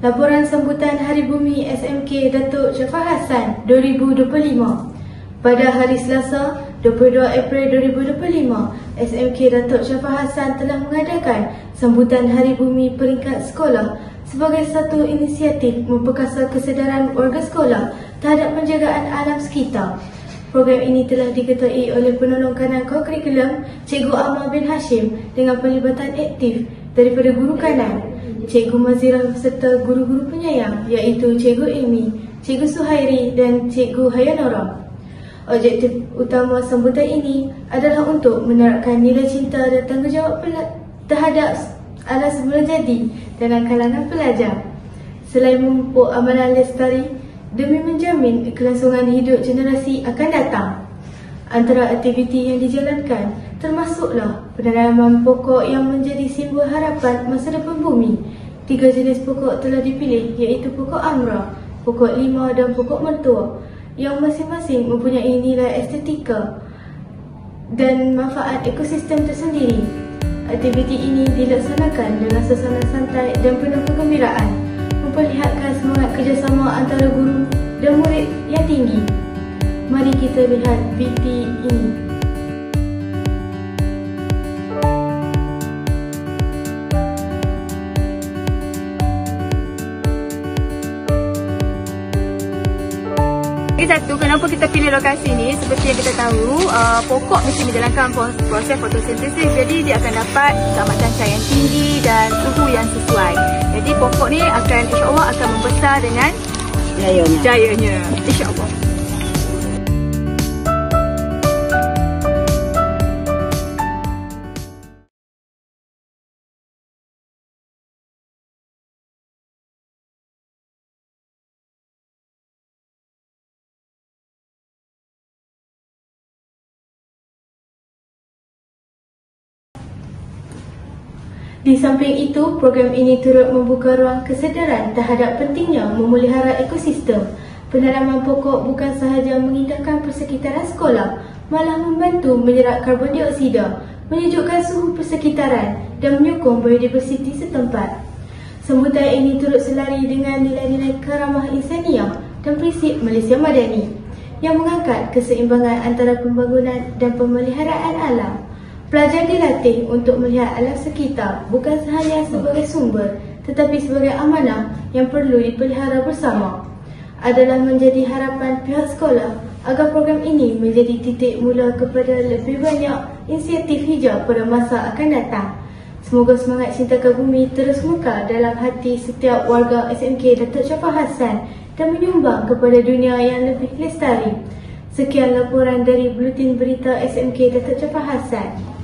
Laporan sambutan Hari Bumi SMK Datuk Syafah Hassan 2025. Pada hari Selasa, 22 April 2025, SMK Datuk Syafah Hassan telah mengadakan sambutan Hari Bumi peringkat sekolah sebagai satu inisiatif memperkasa kesedaran warga sekolah terhadap penjagaan alam sekitar. Program ini telah diketuai oleh penolong kanan kurikulum Cikgu Amal bin Hashim dengan pelibatan aktif daripada guru kanan, Cikgu Mazirah serta guru-guru penyayang iaitu Cikgu Amy, Cikgu Suhairi dan Cikgu Hayanora. Objektif utama sambutan ini adalah untuk menerapkan nilai cinta dan tanggungjawab terhadap alam semula jadi dalam kalangan pelajar. Selain memupuk amalan lestari demi menjamin kelangsungan hidup generasi akan datang. Antara aktiviti yang dijalankan termasuklah penanaman pokok yang menjadi simbol harapan masa depan bumi. 3 jenis pokok telah dipilih iaitu pokok amra, pokok lima dan pokok mertua yang masing-masing mempunyai nilai estetika dan manfaat ekosistem tersendiri. Aktiviti ini dilaksanakan dengan suasana santai dan penuh kegembiraan, memperlihatkan semangat kerjasama antara guru dan murid yang tinggi. Mari kita lihat VT ini. Satu, kenapa kita pilih lokasi ni? Seperti yang kita tahu, pokok mesti menjalankan proses fotosintesis. Jadi dia akan dapat keamatan cahaya yang tinggi dan suhu yang sesuai. Jadi pokok ni akan insya-Allah akan membesar dengan jayanya. Insya-Allah. Di samping itu, program ini turut membuka ruang kesedaran terhadap pentingnya memelihara ekosistem. Penanaman pokok bukan sahaja mengindahkan persekitaran sekolah, malah membantu menyerap karbon dioksida, menyejukkan suhu persekitaran dan menyokong biodiversiti setempat. Sambutan ini turut selari dengan nilai-nilai keramah insaniah dan prinsip Malaysia Madani yang mengangkat keseimbangan antara pembangunan dan pemeliharaan alam. Pelajar dilatih untuk melihat alam sekitar bukan hanya sebagai sumber tetapi sebagai amanah yang perlu dipelihara bersama. Adalah menjadi harapan pihak sekolah agar program ini menjadi titik mula kepada lebih banyak inisiatif hijau pada masa akan datang. Semoga semangat cintakan bumi terus mekar dalam hati setiap warga SMK Datuk Syafah Hassan dan menyumbang kepada dunia yang lebih lestari. Sekian laporan dari Buletin Berita SMK Datuk Syafah Hassan.